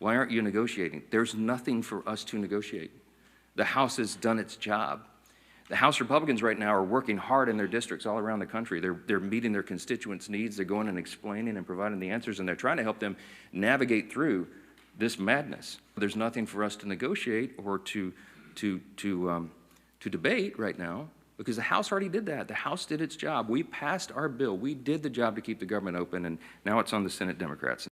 Why aren't you negotiating? There's nothing for us to negotiate. The House has done its job. The House Republicans right now are working hard in their districts all around the country. They're meeting their constituents' needs. They're going and explaining and providing the answers, and they're trying to help them navigate through this madness. There's nothing for us to negotiate or to debate right now, because the House already did that. The House did its job. We passed our bill. We did the job to keep the government open, and now it's on the Senate Democrats.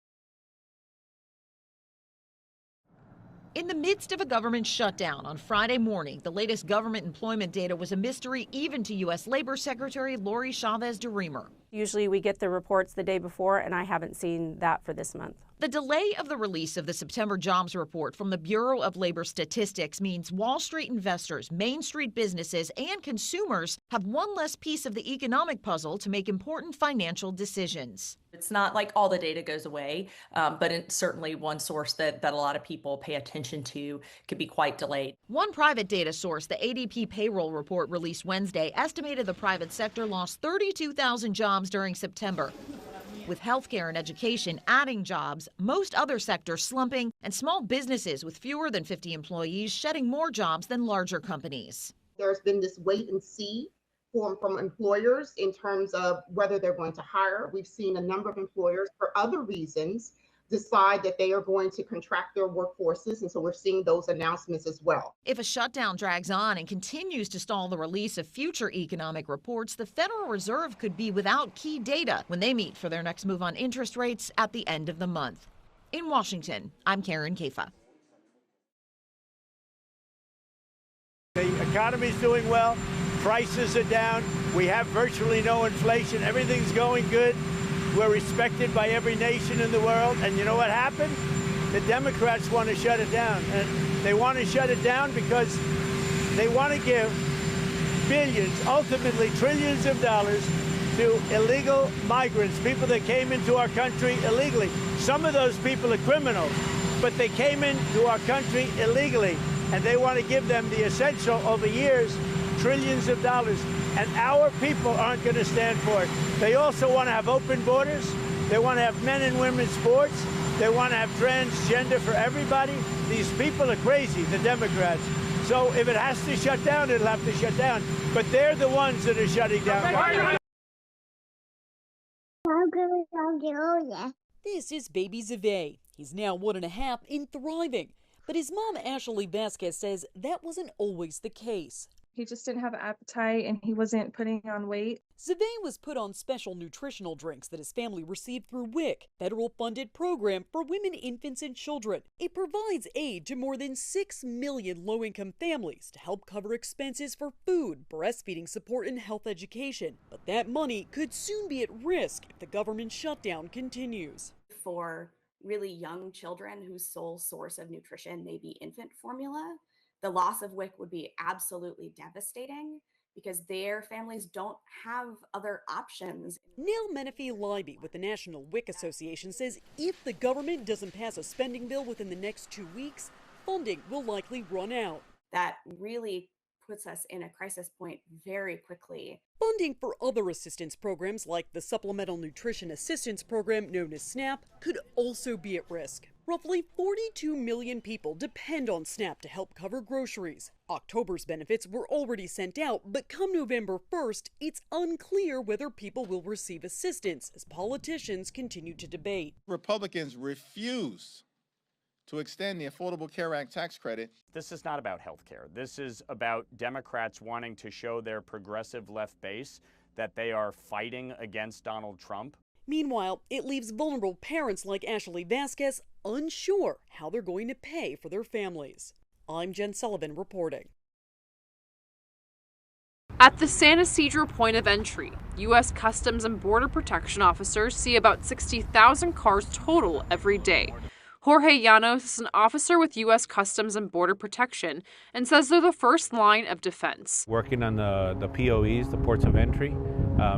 In the midst of a government shutdown on Friday morning, the latest government employment data was a mystery even to U.S. Labor Secretary Lori Chavez DeRemer. Usually we get the reports the day before, and I haven't seen that for this month. The delay of the release of the September jobs report from the Bureau of Labor Statistics means Wall Street investors, Main Street businesses, and consumers have one less piece of the economic puzzle to make important financial decisions. It's not like all the data goes away, but it's certainly one source that a lot of people pay attention to could be quite delayed. One private data source, the ADP payroll report released Wednesday, estimated the private sector lost 32,000 jobs during September. With healthcare and education adding jobs, most other sectors slumping, and small businesses with fewer than 50 employees shedding more jobs than larger companies. There's been this wait and see from employers in terms of whether they're going to hire. We've seen a number of employers, for other reasons, decide that they are going to contract their workforces, and so we're seeing those announcements as well. If a shutdown drags on and continues to stall the release of future economic reports, the Federal Reserve could be without key data when they meet for their next move on interest rates at the end of the month. In Washington, I'm Karen Kafa. The economy's doing well, prices are down, we have virtually no inflation, everything's going good. We're respected by every nation in the world, and you know what happened? The Democrats want to shut it down, and they want to shut it down because they want to give billions, ultimately trillions of dollars to illegal migrants, people that came into our country illegally. Some of those people are criminals, but they came into our country illegally, and they want to give them the essential over years, trillions of dollars. And our people aren't going to stand for it. They also want to have open borders. They want to have men and women's sports. They want to have transgender for everybody. These people are crazy, the Democrats. So if it has to shut down, it'll have to shut down. But they're the ones that are shutting down. This is baby Zave. He's now 1.5 and thriving. But his mom, Ashley Vasquez, says that wasn't always the case. He just didn't have an appetite and he wasn't putting on weight. Zave was put on special nutritional drinks that his family received through WIC, federal-funded program for women, infants, and children. It provides aid to more than 6 million low-income families to help cover expenses for food, breastfeeding support, and health education. But that money could soon be at risk if the government shutdown continues. For really young children whose sole source of nutrition may be infant formula, the loss of WIC would be absolutely devastating because their families don't have other options. Nell Menifee-Leiby with the National WIC Association says if the government doesn't pass a spending bill within the next 2 weeks, funding will likely run out. That really puts us in a crisis point very quickly. Funding for other assistance programs like the Supplemental Nutrition Assistance Program known as SNAP could also be at risk. Roughly 42 million people depend on SNAP to help cover groceries. October's benefits were already sent out, but come November 1st, it's unclear whether people will receive assistance as politicians continue to debate. Republicans refuse to extend the Affordable Care Act tax credit. This is not about health care. This is about Democrats wanting to show their progressive left base that they are fighting against Donald Trump. Meanwhile, it leaves vulnerable parents like Ashley Vasquez unsure how they're going to pay for their families. I'm Jen Sullivan reporting. At the San Ysidro point of entry, U.S. Customs and Border Protection officers see about 60,000 cars total every day. Jorge Llanos is an officer with U.S. Customs and Border Protection and says they're the first line of defense. Working on the POEs, the ports of entry,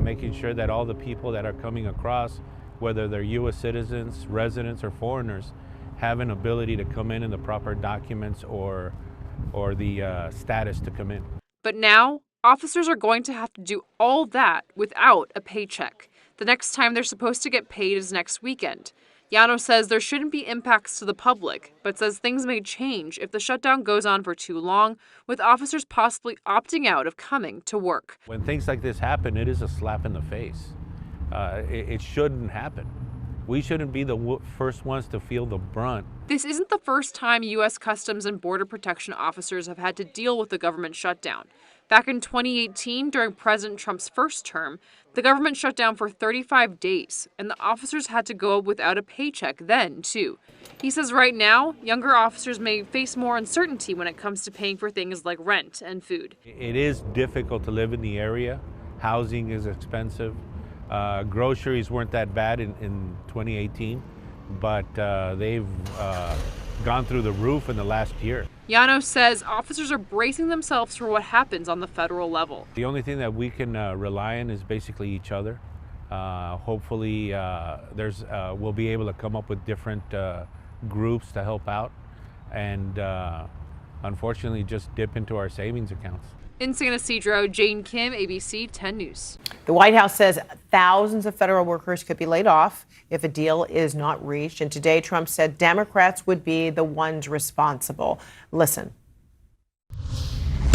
making sure that all the people that are coming across, whether they're U.S. citizens, residents, or foreigners, have an ability to come in the proper documents or the status to come in. But now, officers are going to have to do all that without a paycheck. The next time they're supposed to get paid is next weekend. Yano says there shouldn't be impacts to the public, but says things may change if the shutdown goes on for too long, with officers possibly opting out of coming to work. When things like this happen, it is a slap in the face. It shouldn't happen. We shouldn't be the first ones to feel the brunt. This isn't the first time U.S. Customs and Border Protection officers have had to deal with the government shutdown. Back in 2018, during President Trump's first term, the government shut down for 35 days, and the officers had to go without a paycheck then, too. He says right now, younger officers may face more uncertainty when it comes to paying for things like rent and food. It is difficult to live in the area. Housing is expensive. Groceries weren't that bad in 2018, but they've gone through the roof in the last year. Yano says officers are bracing themselves for what happens on the federal level. The only thing that we can rely on is basically each other. Hopefully we'll be able to come up with different groups to help out and unfortunately just dip into our savings accounts. In San Ysidro, Jane Kim, ABC 10 News. The White House says thousands of federal workers could be laid off if a deal is not reached. And today, Trump said Democrats would be the ones responsible. Listen.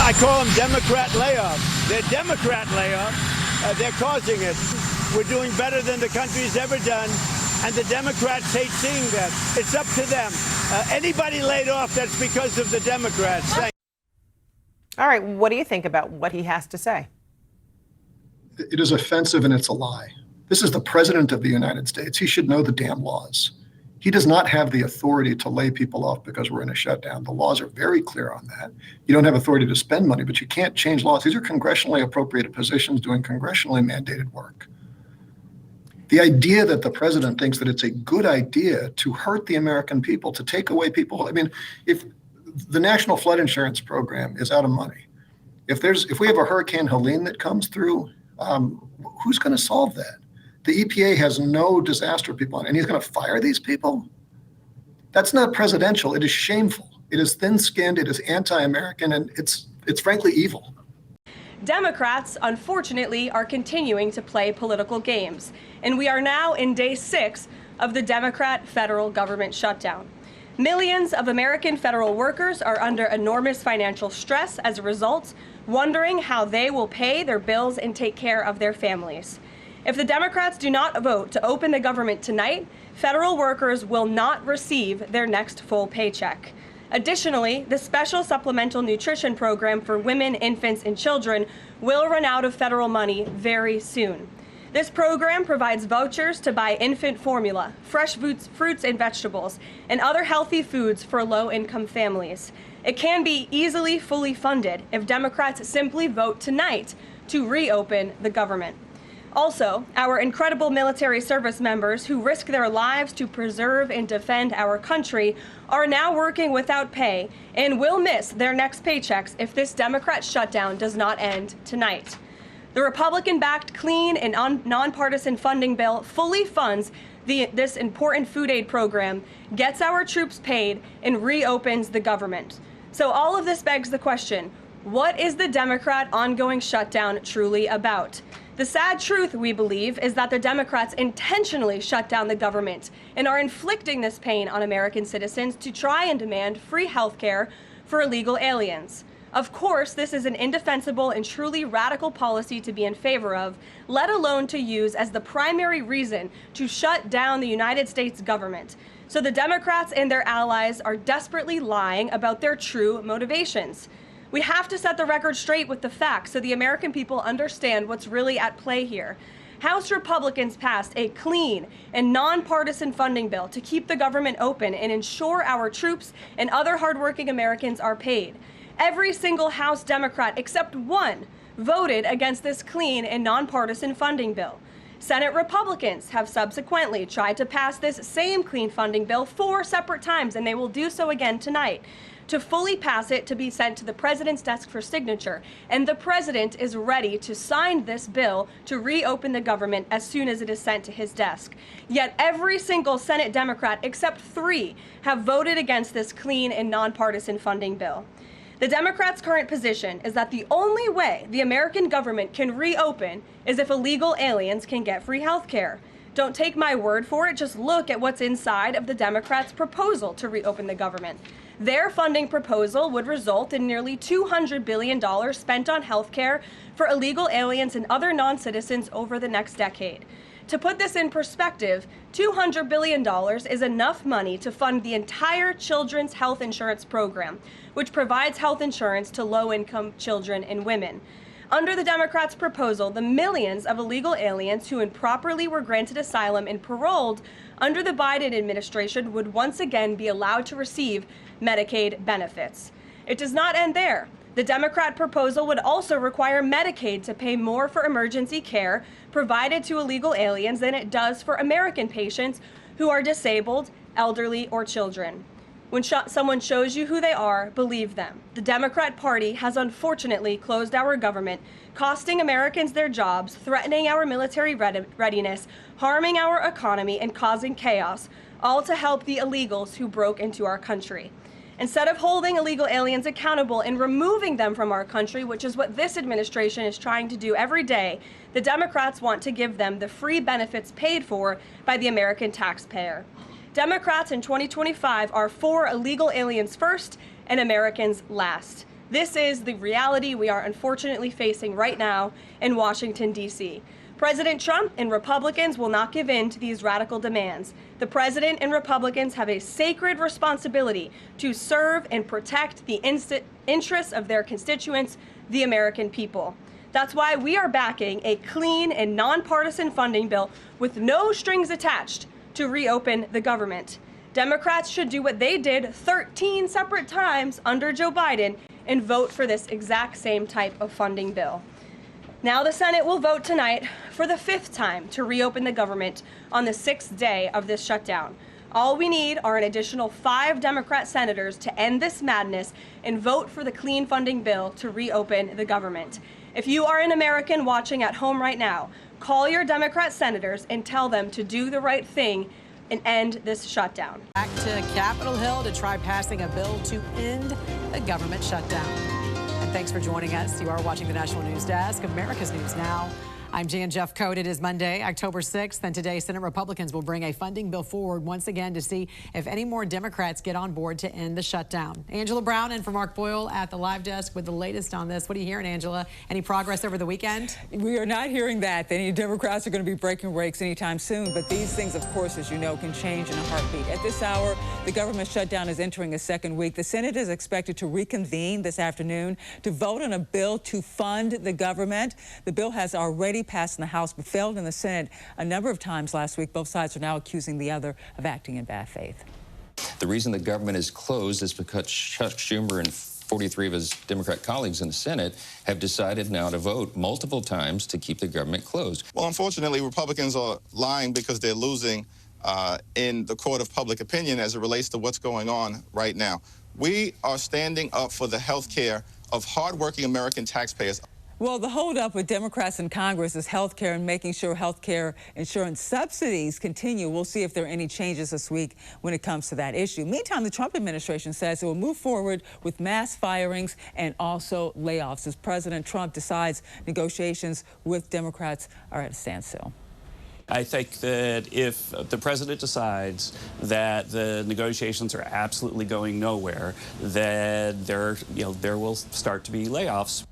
I call them Democrat layoffs. They're Democrat layoffs. They're causing it. We're doing better than the country's ever done. And the Democrats hate seeing that. It's up to them. Anybody laid off, that's because of the Democrats. All right, what do you think about what he has to say? It is offensive and it's a lie. This is the president of the United States. He should know the damn laws. He does not have the authority to lay people off because we're in a shutdown. The laws are very clear on that. You don't have authority to spend money, but you can't change laws. These are congressionally appropriated positions doing congressionally mandated work. The idea that the president thinks that it's a good idea to hurt the American people, to take away people. I mean, if the National Flood Insurance Program is out of money, if we have a Hurricane Helene that comes through, who's going to solve that? The EPA has no disaster people on it, and he's going to fire these people? That's not presidential. It is shameful. It is thin-skinned. It is anti-American, and it's frankly evil. Democrats, unfortunately, are continuing to play political games, and we are now in day 6 of the Democrat federal government shutdown. Millions of American federal workers are under enormous financial stress as a result, wondering how they will pay their bills and take care of their families. If the Democrats do not vote to open the government tonight, federal workers will not receive their next full paycheck. Additionally, the special supplemental nutrition program for women, infants, and children will run out of federal money very soon. This program provides vouchers to buy infant formula, fresh fruits and vegetables, and other healthy foods for low-income families. It can be easily fully funded if Democrats simply vote tonight to reopen the government. Also, our incredible military service members who risk their lives to preserve and defend our country are now working without pay and will miss their next paychecks if this Democrat shutdown does not end tonight. The Republican-backed clean and nonpartisan funding bill fully funds this important food aid program, gets our troops paid, and reopens the government. So all of this begs the question, what is the Democrat ongoing shutdown truly about? The sad truth, we believe, is that the Democrats intentionally shut down the government and are inflicting this pain on American citizens to try and demand free health care for illegal aliens. Of course, this is an indefensible and truly radical policy to be in favor of, let alone to use as the primary reason to shut down the United States government. So the Democrats and their allies are desperately lying about their true motivations. We have to set the record straight with the facts so the American people understand what's really at play here. House Republicans passed a clean and nonpartisan funding bill to keep the government open and ensure our troops and other hardworking Americans are paid. Every single House Democrat except one voted against this clean and nonpartisan funding bill. Senate Republicans have subsequently tried to pass this same clean funding bill 4 separate times, and they will do so again tonight, to fully pass it to be sent to the president's desk for signature. And the president is ready to sign this bill to reopen the government as soon as it is sent to his desk. Yet every single Senate Democrat except 3 have voted against this clean and nonpartisan funding bill. The Democrats' current position is that the only way the American government can reopen is if illegal aliens can get free health care. Don't take my word for it, just look at what's inside of the Democrats' proposal to reopen the government. Their funding proposal would result in nearly $200 billion spent on health care for illegal aliens and other non-citizens over the next decade. To put this in perspective, $200 billion is enough money to fund the entire children's health insurance program, which provides health insurance to low-income children and women. Under the Democrats' proposal, the millions of illegal aliens who improperly were granted asylum and paroled under the Biden administration would once again be allowed to receive Medicaid benefits. It does not end there. The Democrat proposal would also require Medicaid to pay more for emergency care provided to illegal aliens than it does for American patients who are disabled, elderly, or children. When someone shows you who they are, believe them. The Democrat Party has unfortunately closed our government, costing Americans their jobs, threatening our military readiness, harming our economy, and causing chaos, all to help the illegals who broke into our country. Instead of holding illegal aliens accountable and removing them from our country, which is what this administration is trying to do every day, the Democrats want to give them the free benefits paid for by the American taxpayer. Democrats in 2025 are for illegal aliens first and Americans last. This is the reality we are unfortunately facing right now in Washington, D.C. President Trump and Republicans will not give in to these radical demands. The president and Republicans have a sacred responsibility to serve and protect the interests of their constituents, the American people. That's why we are backing a clean and nonpartisan funding bill with no strings attached to reopen the government. Democrats should do what they did 13 separate times under Joe Biden and vote for this exact same type of funding bill. Now the Senate will vote tonight for the 5th time to reopen the government on the 6th day of this shutdown. All we need are an additional 5 Democrat senators to end this madness and vote for the clean funding bill to reopen the government. If you are an American watching at home right now, call your Democrat senators and tell them to do the right thing and end this shutdown. Back to Capitol Hill to try passing a bill to end the government shutdown. And thanks for joining us. You are watching the National News Desk, America's News Now. I'm Jan Jeffcoat. It is Monday, October 6th, and today Senate Republicans will bring a funding bill forward once again to see if any more Democrats get on board to end the shutdown. Angela Brown in for Mark Boyle at the live desk with the latest on this. What are you hearing, Angela? Any progress over the weekend? We are not hearing that any Democrats are going to be breaking ranks anytime soon, but these things, of course, as you know, can change in a heartbeat. At this hour, the government shutdown is entering a second week. The Senate is expected to reconvene this afternoon to vote on a bill to fund the government. The bill has already passed in the House but failed in the Senate a number of times last week. Both sides are now accusing the other of acting in bad faith. The reason the government is closed is because Chuck Schumer and 43 of his Democrat colleagues in the Senate have decided now to vote multiple times to keep the government closed. Well, unfortunately, Republicans are lying because they're losing in the court of public opinion as it relates to what's going on right now. We are standing up for the health care of hardworking American taxpayers. Well, the holdup with Democrats in Congress is health care and making sure health care insurance subsidies continue. We'll see if there are any changes this week when it comes to that issue. Meantime, the Trump administration says it will move forward with mass firings and also layoffs as President Trump decides negotiations with Democrats are at a standstill. I think that if the president decides that the negotiations are absolutely going nowhere, then there will start to be layoffs.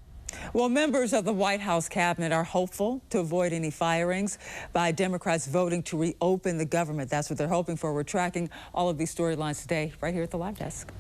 Well, members of the White House cabinet are hopeful to avoid any firings by Democrats voting to reopen the government. That's what they're hoping for. We're tracking all of these storylines today right here at the live desk.